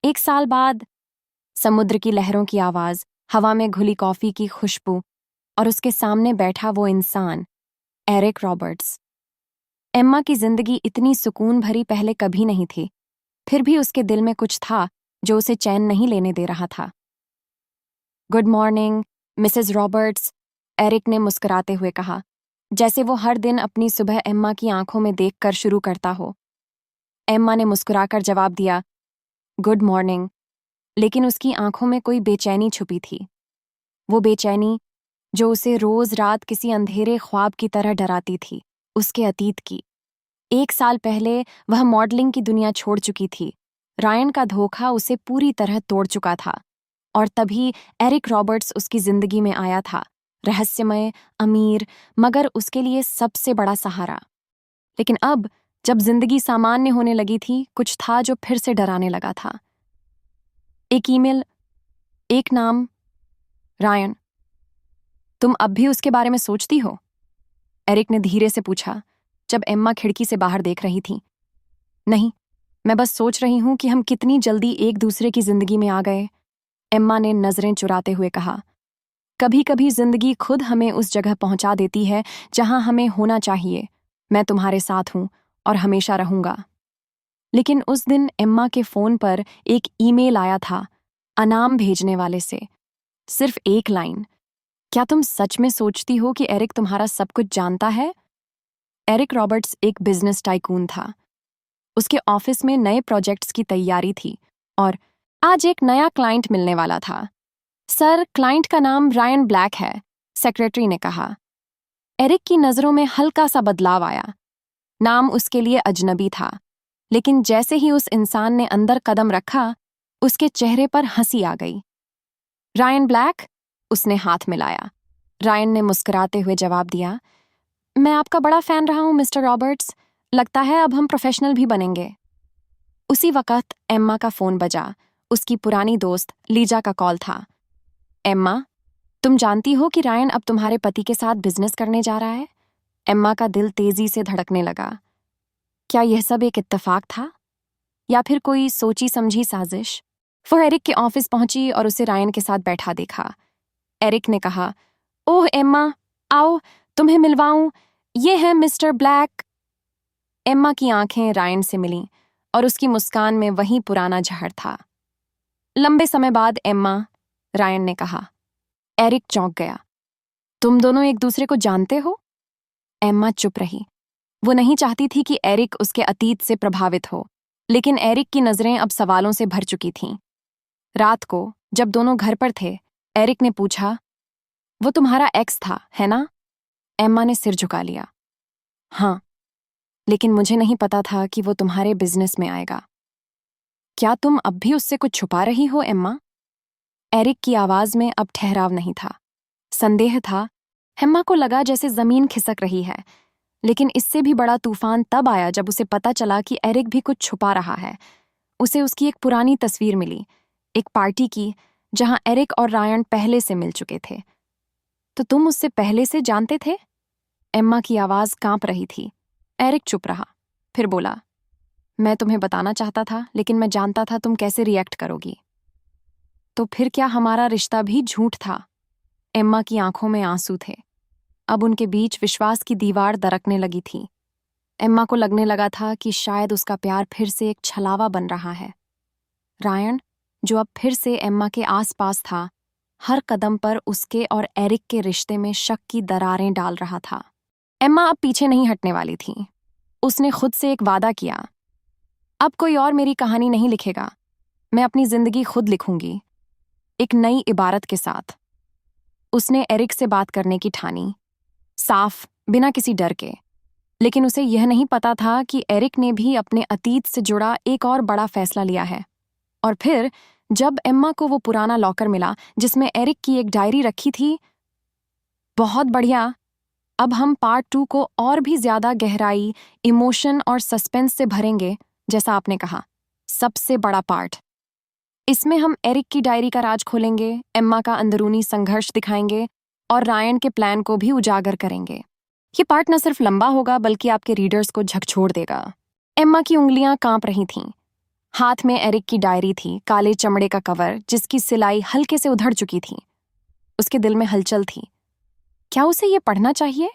1 साल बाद समुद्र की लहरों की आवाज, हवा में घुली कॉफी की खुशबू और उसके सामने बैठा वो इंसान, एरिक रॉबर्ट्स। एम्मा की जिंदगी इतनी सुकून भरी पहले कभी नहीं थी, फिर भी उसके दिल में कुछ था जो उसे चैन नहीं लेने दे रहा था। Good morning, Mrs Roberts, Eric ने मुस्कुराते हुए कहा, जैसे वो हर दिन अपनी सुबह एम्मा की आंखों में देखकर शुरू करता हो। एम्मा ने मुस्कुराकर जवाब दिया, गुड मॉर्निंग, लेकिन उसकी आंखों में कोई बेचैनी छुपी थी। वो बेचैनी जो उसे रोज रात किसी अंधेरे ख्वाब की तरह डराती थी, उसके अतीत की। 1 साल पहले वह मॉडलिंग की दुनिया छोड़ चुकी थी। रायन का धोखा उसे पूरी तरह तोड़ चुका था, और तभी एरिक रॉबर्ट्स उसकी जिंदगी में आया था, रहस्यमय, अमीर, मगर उसके लिए सबसे बड़ा सहारा। लेकिन अब जब जिंदगी सामान्य होने लगी थी, कुछ था जो फिर से डराने लगा था। एक ईमेल, एक नाम, रायन। तुम अब भी उसके बारे में सोचती हो? एरिक ने धीरे से पूछा, जब एम्मा खिड़की से बाहर देख रही थी। नहीं, मैं बस सोच रही हूं कि हम कितनी जल्दी एक दूसरे की जिंदगी में आ गए, एम्मा ने नजरें चुराते हुए कहा। कभी कभी जिंदगी खुद हमें उस जगह पहुंचा देती है जहां हमें होना चाहिए। मैं तुम्हारे साथ हूं और हमेशा रहूंगा। लेकिन उस दिन एम्मा के फोन पर एक ईमेल आया था, अनाम भेजने वाले से। सिर्फ एक लाइन, क्या तुम सच में सोचती हो कि एरिक तुम्हारा सब कुछ जानता है? एरिक रॉबर्ट्स एक बिजनेस टाइकून था। उसके ऑफिस में नए प्रोजेक्ट्स की तैयारी थी और आज एक नया क्लाइंट मिलने वाला था। सर, क्लाइंट का नाम रायन ब्लैक है, सेक्रेटरी ने कहा। एरिक की नजरों में हल्का सा बदलाव आया। नाम उसके लिए अजनबी था, लेकिन जैसे ही उस इंसान ने अंदर कदम रखा, उसके चेहरे पर हंसी आ गई। रायन ब्लैक, उसने हाथ मिलाया। रायन ने मुस्कुराते हुए जवाब दिया, मैं आपका बड़ा फैन रहा हूं मिस्टर रॉबर्ट्स, लगता है अब हम प्रोफेशनल भी बनेंगे। उसी वक्त एम्मा का फोन बजा। उसकी पुरानी दोस्त लीजा का कॉल था। एम्मा, तुम जानती हो कि रायन अब तुम्हारे पति के साथ बिजनेस करने जा रहा है? एम्मा का दिल तेजी से धड़कने लगा। क्या यह सब एक इत्तेफाक था या फिर कोई सोची समझी साजिश? वो एरिक के ऑफिस पहुंची और उसे रायन के साथ बैठा देखा। एरिक ने कहा, ओह एम्मा, आओ तुम्हें मिलवाऊं, ये है मिस्टर ब्लैक। एम्मा की आंखें रायन से मिलीं और उसकी मुस्कान में वही पुराना जहर था। लंबे समय बाद एम्मा, रायन ने कहा। एरिक चौंक गया। तुम दोनों एक दूसरे को जानते हो? एम्मा चुप रही। वो नहीं चाहती थी कि एरिक उसके अतीत से प्रभावित हो, लेकिन एरिक की नजरें अब सवालों से भर चुकी थीं। रात को जब दोनों घर पर थे, एरिक ने पूछा, वो तुम्हारा एक्स था, है ना? एम्मा ने सिर झुका लिया। हाँ, लेकिन मुझे नहीं पता था कि वो तुम्हारे बिजनेस में आएगा। क्या तुम अब भी उससे कुछ छुपा रही हो, एम्मा? एरिक की आवाज में अब ठहराव नहीं था, संदेह था। एम्मा को लगा जैसे जमीन खिसक रही है, लेकिन इससे भी बड़ा तूफान तब आया जब उसे पता चला कि एरिक भी कुछ छुपा रहा है। उसे उसकी एक पुरानी तस्वीर मिली, एक पार्टी की जहां एरिक और रायन पहले से मिल चुके थे। तो तुम उससे पहले से जानते थे? एम्मा की आवाज कांप रही थी। एरिक चुप रहा, फिर बोला, मैं तुम्हें बताना चाहता था, लेकिन मैं जानता था तुम कैसे रिएक्ट करोगी। तो फिर क्या हमारा रिश्ता भी झूठ था? एम्मा की आंखों में आंसू थे। अब उनके बीच विश्वास की दीवार दरकने लगी थी। एम्मा को लगने लगा था कि शायद उसका प्यार फिर से एक छलावा बन रहा है। रायन, जो अब फिर से एम्मा के आसपास था, हर कदम पर उसके और एरिक के रिश्ते में शक की दरारें डाल रहा था। एम्मा अब पीछे नहीं हटने वाली थी। उसने खुद से एक वादा किया, अब कोई और मेरी कहानी नहीं लिखेगा, मैं अपनी जिंदगी खुद लिखूंगी, एक नई इबारत के साथ। उसने एरिक से बात करने की ठानी, साफ, बिना किसी डर के। लेकिन उसे यह नहीं पता था कि एरिक ने भी अपने अतीत से जुड़ा एक और बड़ा फैसला लिया है। और फिर जब एम्मा को वो पुराना लॉकर मिला जिसमें एरिक की एक डायरी रखी थी, बहुत बढ़िया, अब हम पार्ट 2 को और भी ज्यादा गहराई, इमोशन और सस्पेंस से भरेंगे, जैसा आपने कहा, सबसे बड़ा पार्ट। इसमें हम एरिक की डायरी का राज खोलेंगे, एम्मा का अंदरूनी संघर्ष दिखाएंगे और रायन के प्लान को भी उजागर करेंगे। ये पार्ट न सिर्फ लंबा होगा बल्कि आपके रीडर्स को झकझोर देगा। एम्मा की उंगलियां कांप रही थीं, हाथ में एरिक की डायरी थी, काले चमड़े का कवर जिसकी सिलाई हल्के से उधड़ चुकी थी। उसके दिल में हलचल थी। क्या उसे ये पढ़ना चाहिए?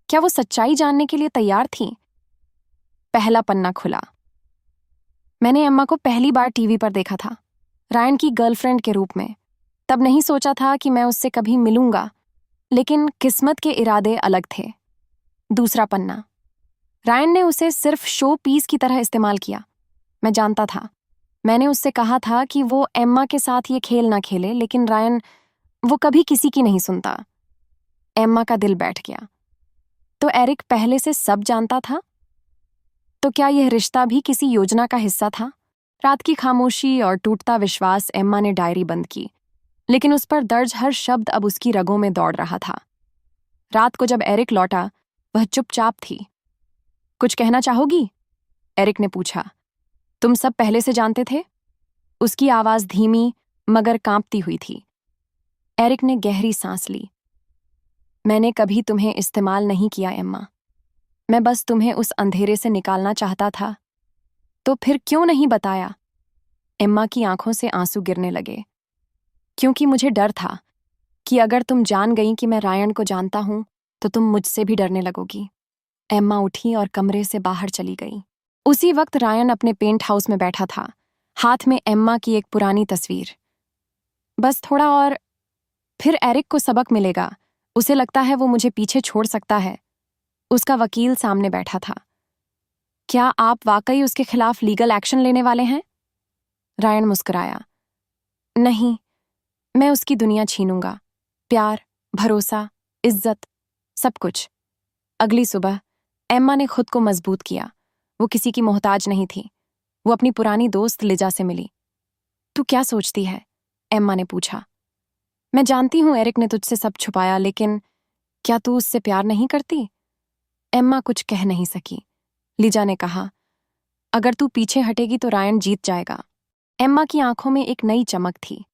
क्या वो सच्चाई जानने के लिए तैयार थी? पहला पन्ना खुला। मैंने एम्मा को पहली बार टीवी पर देखा था, रायन की गर्लफ्रेंड के रूप में। तब नहीं सोचा था कि मैं उससे कभी मिलूंगा, लेकिन किस्मत के इरादे अलग थे। दूसरा पन्ना। रायन ने उसे सिर्फ शो पीस की तरह इस्तेमाल किया। मैं जानता था। मैंने उससे कहा था कि वो एम्मा के साथ ये खेल ना खेले, लेकिन रायन, वो कभी किसी की नहीं सुनता। एम्मा का दिल बैठ गया। तो एरिक पहले से सब जानता था? तो क्या यह रिश्ता भी किसी योजना का हिस्सा था? रात की खामोशी और टूटता विश्वास। एम्मा ने डायरी बंद की, लेकिन उस पर दर्ज हर शब्द अब उसकी रगों में दौड़ रहा था। रात को जब एरिक लौटा, वह चुपचाप थी। कुछ कहना चाहोगी? एरिक ने पूछा। तुम सब पहले से जानते थे? उसकी आवाज धीमी मगर कांपती हुई थी। एरिक ने गहरी सांस ली। मैंने कभी तुम्हें इस्तेमाल नहीं किया एम्मा। मैं बस तुम्हें उस अंधेरे से निकालना चाहता था। तो फिर क्यों नहीं बताया? एम्मा की आंखों से आंसू गिरने लगे। क्योंकि मुझे डर था कि अगर तुम जान गई कि मैं रायन को जानता हूं, तो तुम मुझसे भी डरने लगोगी। एम्मा उठी और कमरे से बाहर चली गई। उसी वक्त रायन अपने पेंट हाउस में बैठा था, हाथ में एम्मा की एक पुरानी तस्वीर। बस थोड़ा और, फिर एरिक को सबक मिलेगा। उसे लगता है वो मुझे पीछे छोड़ सकता है। उसका वकील सामने बैठा था। क्या आप वाकई उसके खिलाफ लीगल एक्शन लेने वाले हैं? रायन मुस्कुराया। नहीं, मैं उसकी दुनिया छीनूंगा। प्यार, भरोसा, इज्जत, सब कुछ। अगली सुबह एम्मा ने खुद को मजबूत किया। वो किसी की मोहताज नहीं थी। वो अपनी पुरानी दोस्त लिजा से मिली। तू क्या सोचती है? एम्मा ने पूछा। मैं जानती हूं एरिक ने तुझसे सब छुपाया, लेकिन क्या तू उससे प्यार नहीं करती? एम्मा कुछ कह नहीं सकी। लिजा ने कहा, अगर तू पीछे हटेगी तो रायन जीत जाएगा। एम्मा की आंखों में एक नई चमक थी।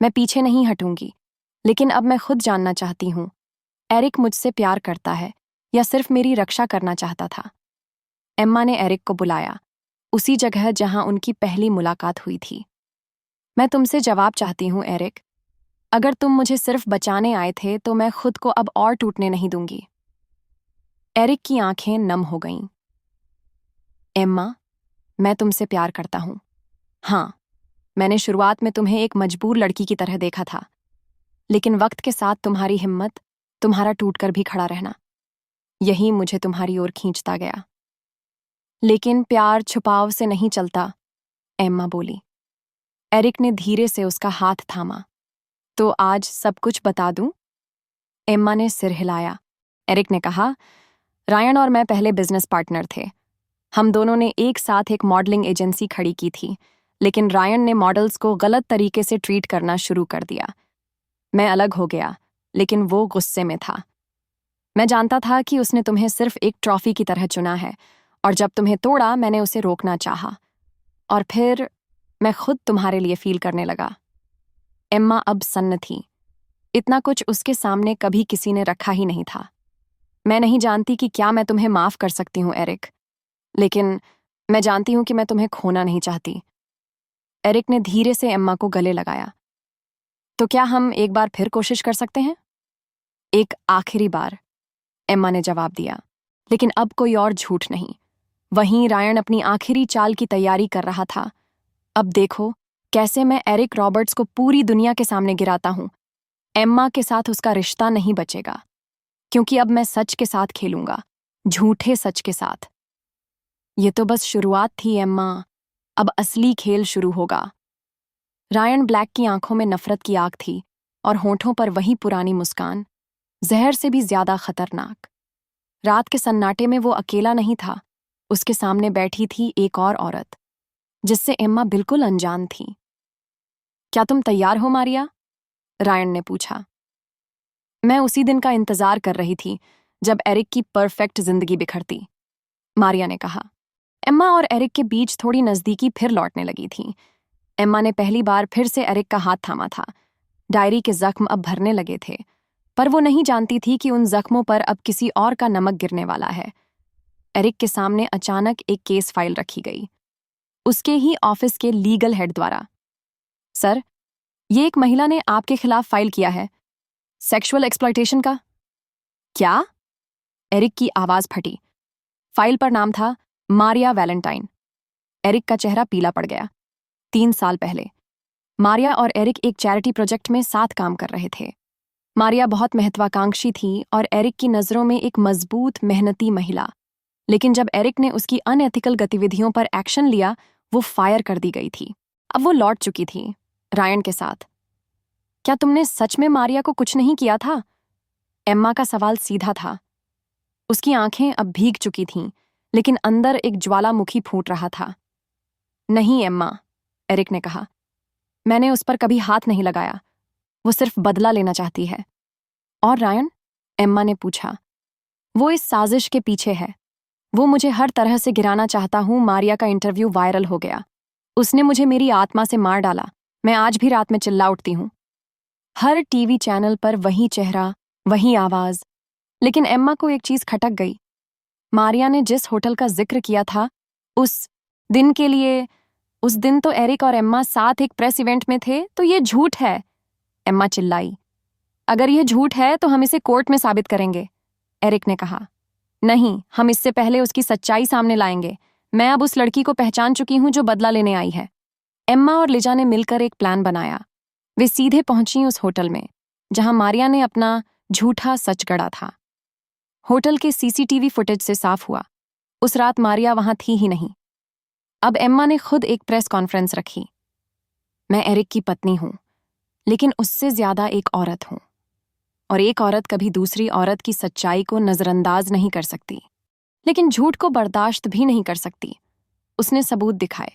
मैं पीछे नहीं हटूंगी, लेकिन अब मैं खुद जानना चाहती हूं, एरिक मुझसे प्यार करता है या सिर्फ मेरी रक्षा करना चाहता था। एम्मा ने एरिक को बुलाया, उसी जगह जहां उनकी पहली मुलाकात हुई थी। मैं तुमसे जवाब चाहती हूं एरिक। अगर तुम मुझे सिर्फ बचाने आए थे, तो मैं खुद को अब और टूटने नहीं दूंगी। एरिक की आंखें नम हो गईं। एम्मा, मैं तुमसे प्यार करता हूं। हाँ, मैंने शुरुआत में तुम्हें एक मजबूर लड़की की तरह देखा था, लेकिन वक्त के साथ तुम्हारी हिम्मत, तुम्हारा टूटकर भी खड़ा रहना, यही मुझे तुम्हारी ओर खींचता गया। लेकिन प्यार छुपाव से नहीं चलता, एम्मा बोली। एरिक ने धीरे से उसका हाथ थामा। तो आज सब कुछ बता दूं? एम्मा ने सिर हिलाया। एरिक ने कहा, रायन और मैं पहले बिजनेस पार्टनर थे। हम दोनों ने एक साथ एक मॉडलिंग एजेंसी खड़ी की थी, लेकिन रायन ने मॉडल्स को गलत तरीके से ट्रीट करना शुरू कर दिया। मैं अलग हो गया, लेकिन वो गुस्से में था। मैं जानता था कि उसने तुम्हें सिर्फ एक ट्रॉफी की तरह चुना है, और जब तुम्हें तोड़ा, मैंने उसे रोकना चाहा। और फिर मैं खुद तुम्हारे लिए फील करने लगा। एम्मा अब सन्न थी। इतना कुछ उसके सामने कभी किसी ने रखा ही नहीं था। मैं नहीं जानती कि क्या मैं तुम्हें माफ कर सकती हूँ एरिक, लेकिन मैं जानती हूं कि मैं तुम्हें खोना नहीं चाहती। एरिक ने धीरे से एम्मा को गले लगाया। तो क्या हम एक बार फिर कोशिश कर सकते हैं? एक आखिरी बार, एम्मा ने जवाब दिया। लेकिन अब कोई और झूठ नहीं। वहीं रायन अपनी आखिरी चाल की तैयारी कर रहा था। अब देखो कैसे मैं एरिक रॉबर्ट्स को पूरी दुनिया के सामने गिराता हूं। एम्मा के साथ उसका रिश्ता नहीं बचेगा, क्योंकि अब मैं सच के साथ खेलूंगा, झूठे सच के साथ। ये तो बस शुरुआत थी एम्मा, अब असली खेल शुरू होगा। रायन ब्लैक की आंखों में नफरत की आग थी और होंठों पर वही पुरानी मुस्कान, जहर से भी ज्यादा खतरनाक। रात के सन्नाटे में वो अकेला नहीं था। उसके सामने बैठी थी एक और औरत, जिससे एम्मा बिल्कुल अनजान थी। क्या तुम तैयार हो मारिया? रायन ने पूछा। मैं उसी दिन का इंतजार कर रही थी जब एरिक की परफेक्ट जिंदगी बिखरती, मारिया ने कहा। एम्मा और एरिक के बीच थोड़ी नजदीकी फिर लौटने लगी थी। एम्मा ने पहली बार फिर से एरिक का हाथ थामा था। डायरी के जख्म अब भरने लगे थे, पर वो नहीं जानती थी कि उन जख्मों पर अब किसी और का नमक गिरने वाला है। एरिक के सामने अचानक एक केस फाइल रखी गई। उसके ही ऑफिस के लीगल हेड द्वारा। सर, ये एक महिला ने आपके खिलाफ फाइल किया है, सेक्सुअल एक्सप्लॉयटेशन का। क्या? एरिक की आवाज फटी। फाइल पर नाम था मारिया वैलेंटाइन। एरिक का चेहरा पीला पड़ गया। 3 साल पहले मारिया और एरिक एक चैरिटी प्रोजेक्ट में साथ काम कर रहे थे। मारिया बहुत महत्वाकांक्षी थी और एरिक की नज़रों में एक मजबूत, मेहनती महिला। लेकिन जब एरिक ने उसकी अनएथिकल गतिविधियों पर एक्शन लिया, वो फायर कर दी गई थी। अब वो लौट चुकी थी, रायन के साथ। क्या तुमने सच में मारिया को कुछ नहीं किया था? एम्मा का सवाल सीधा था। उसकी आंखें अब भीग चुकी थीं, लेकिन अंदर एक ज्वालामुखी फूट रहा था। नहीं एम्मा, एरिक ने कहा, मैंने उस पर कभी हाथ नहीं लगाया। वो सिर्फ बदला लेना चाहती है। और रायन? एम्मा ने पूछा। वो इस साजिश के पीछे है। वो मुझे हर तरह से गिराना चाहता हूं। मारिया का इंटरव्यू वायरल हो गया। उसने मुझे मेरी आत्मा से मार डाला। मैं आज भी रात में चिल्ला उठती हूं। हर टीवी चैनल पर वही चेहरा, वही आवाज। लेकिन एम्मा को एक चीज खटक गई। मारिया ने जिस होटल का जिक्र किया था, उस दिन के लिए, उस दिन तो एरिक और एम्मा साथ एक प्रेस इवेंट में थे, तो ये झूठ है। एम्मा चिल्लाई। अगर यह झूठ है तो हम इसे कोर्ट में साबित करेंगे, एरिक ने कहा। नहीं, हम इससे पहले उसकी सच्चाई सामने लाएंगे। मैं अब उस लड़की को पहचान चुकी हूं जो बदला लेने आई है। एम्मा और लिजा ने मिलकर एक प्लान बनाया। वे सीधे पहुंची उस होटल में जहां मारिया ने अपना झूठा सच गढ़ा था। होटल के सीसीटीवी फुटेज से साफ हुआ, उस रात मारिया वहां थी ही नहीं। अब एम्मा ने खुद एक प्रेस कॉन्फ्रेंस रखी। मैं एरिक की पत्नी हूं, लेकिन उससे ज्यादा एक औरत हूं। और एक औरत कभी दूसरी औरत की सच्चाई को नजरअंदाज नहीं कर सकती, लेकिन झूठ को बर्दाश्त भी नहीं कर सकती। उसने सबूत दिखाए।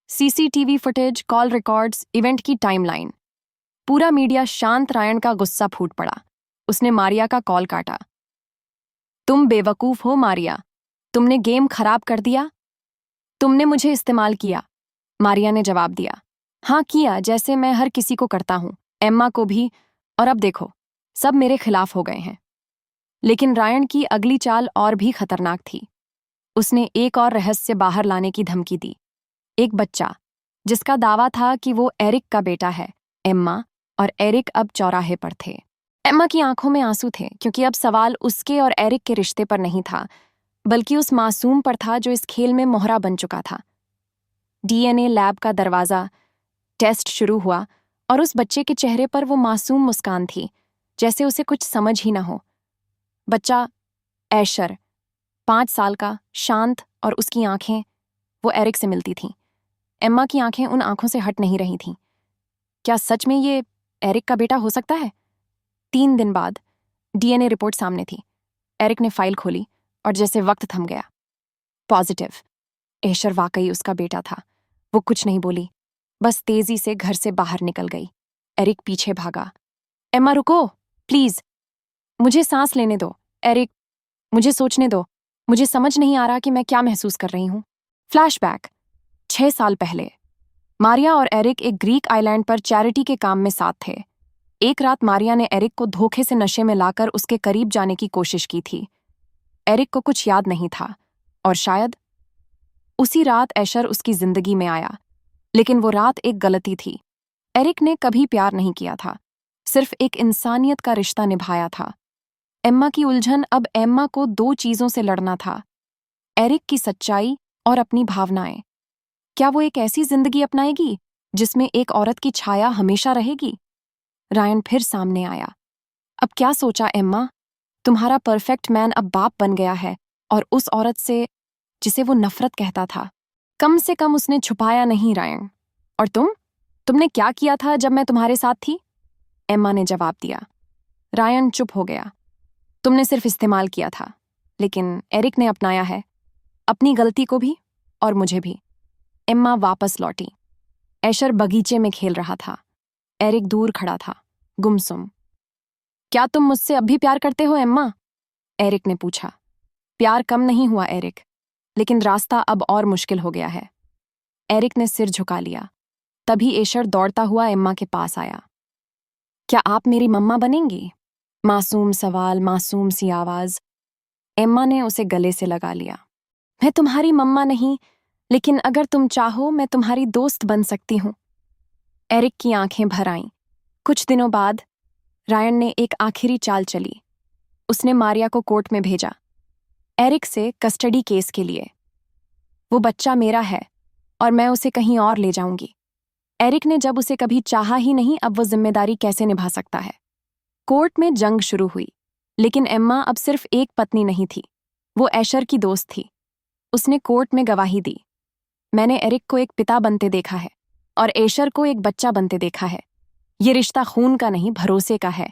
CCTV footage, call records, event की टाइमलाइन। पूरा मीडिया शांत। रायन का गुस्सा फूट पड़ा। उसने मारिया का कॉल काटा। तुम बेवकूफ हो मारिया। तुमने गेम खराब कर दिया। तुमने मुझे इस्तेमाल किया। मारिया ने जवाब दिया। हाँ किया, जैसे मैं हर किसी को करता हूं, एम्मा को भी। और अब देखो, सब मेरे खिलाफ हो गए हैं। लेकिन रायन की अगली चाल और भी खतरनाक थी। उसने एक और रहस्य बाहर लाने की धमकी दी। एक बच्चा जिसका दावा था कि वो एरिक का बेटा है। एम्मा और एरिक अब चौराहे पर थे। एम्मा की आंखों में आंसू थे, क्योंकि अब सवाल उसके और एरिक के रिश्ते पर नहीं था, बल्कि उस मासूम पर था जो इस खेल में मोहरा बन चुका था। डीएनए लैब का दरवाजा, टेस्ट शुरू हुआ और उस बच्चे के चेहरे पर वो मासूम मुस्कान थी, जैसे उसे कुछ समझ ही ना हो। बच्चा ऐशर, 5 साल का, शांत, और उसकी आंखें, वो एरिक से मिलती थीं। एम्मा की आंखें उन आंखों से हट नहीं रही थीं। क्या सच में ये एरिक का बेटा हो सकता है? 3 दिन बाद डीएनए रिपोर्ट सामने थी। एरिक ने फाइल खोली और जैसे वक्त थम गया। पॉजिटिव, ऐशर वाकई उसका बेटा था। वो कुछ नहीं बोली, बस तेजी से घर से बाहर निकल गई। एरिक पीछे भागा। एम्मा रुको, प्लीज, मुझे सांस लेने दो। एरिक, मुझे सोचने दो। मुझे समझ नहीं आ रहा कि मैं क्या महसूस कर रही हूं। फ्लैशबैक, 6 साल पहले मारिया और एरिक एक ग्रीक आइलैंड पर चैरिटी के काम में साथ थे। एक रात मारिया ने एरिक को धोखे से नशे में लाकर उसके करीब जाने की कोशिश की थी। एरिक को कुछ याद नहीं था, और शायद उसी रात ऐशर उसकी जिंदगी में आया। लेकिन वो रात एक गलती थी। एरिक ने कभी प्यार नहीं किया था, सिर्फ एक इंसानियत का रिश्ता निभाया था। एम्मा की उलझन अब एम्मा को 2 चीजों से लड़ना था, एरिक की सच्चाई और अपनी भावनाएं। क्या वो एक ऐसी जिंदगी अपनाएगी जिसमें एक औरत की छाया हमेशा रहेगी? रायन फिर सामने आया। अब क्या सोचा एम्मा? तुम्हारा परफेक्ट मैन अब बाप बन गया है, और उस औरत से जिसे वो नफरत कहता था। कम से कम उसने छुपाया नहीं रायन। और तुमने क्या किया था जब मैं तुम्हारे साथ थी? एम्मा ने जवाब दिया। रायन चुप हो गया। तुमने सिर्फ इस्तेमाल किया था, लेकिन एरिक ने अपनाया है, अपनी गलती को भी और मुझे भी। एम्मा वापस लौटी। ऐशर बगीचे में खेल रहा था। एरिक दूर खड़ा था, गुमसुम। क्या तुम मुझसे अब भी प्यार करते हो एम्मा? एरिक ने पूछा। प्यार कम नहीं हुआ एरिक, लेकिन रास्ता अब और मुश्किल हो गया है। एरिक ने सिर झुका लिया। तभी ऐशर दौड़ता हुआ एम्मा के पास आया। क्या आप मेरी मम्मा बनेंगी? मासूम सवाल, मासूम सी आवाज। एम्मा ने उसे गले से लगा लिया। मैं तुम्हारी मम्मा नहीं, लेकिन अगर तुम चाहो मैं तुम्हारी दोस्त बन सकती हूँ। एरिक की आंखें भर आईं। कुछ दिनों बाद रायन ने एक आखिरी चाल चली। उसने मारिया को कोर्ट में भेजा, एरिक से कस्टडी केस के लिए। वो बच्चा मेरा है और मैं उसे कहीं और ले जाऊंगी। एरिक ने जब उसे कभी चाहा ही नहीं, अब वो जिम्मेदारी कैसे निभा सकता है। कोर्ट में जंग शुरू हुई, लेकिन एम्मा अब सिर्फ एक पत्नी नहीं थी, वो ऐशर की दोस्त थी। उसने कोर्ट में गवाही दी, मैंने एरिक को एक पिता बनते देखा है और ऐशर को एक बच्चा बनते देखा है। ये रिश्ता खून का नहीं, भरोसे का है।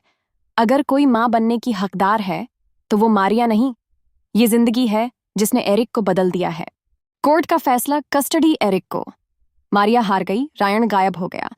अगर कोई माँ बनने की हकदार है तो वो मारिया नहीं, ये जिंदगी है जिसने एरिक को बदल दिया है। कोर्ट का फैसला, कस्टडी एरिक को। मारिया हार गई, रायन गायब हो गया।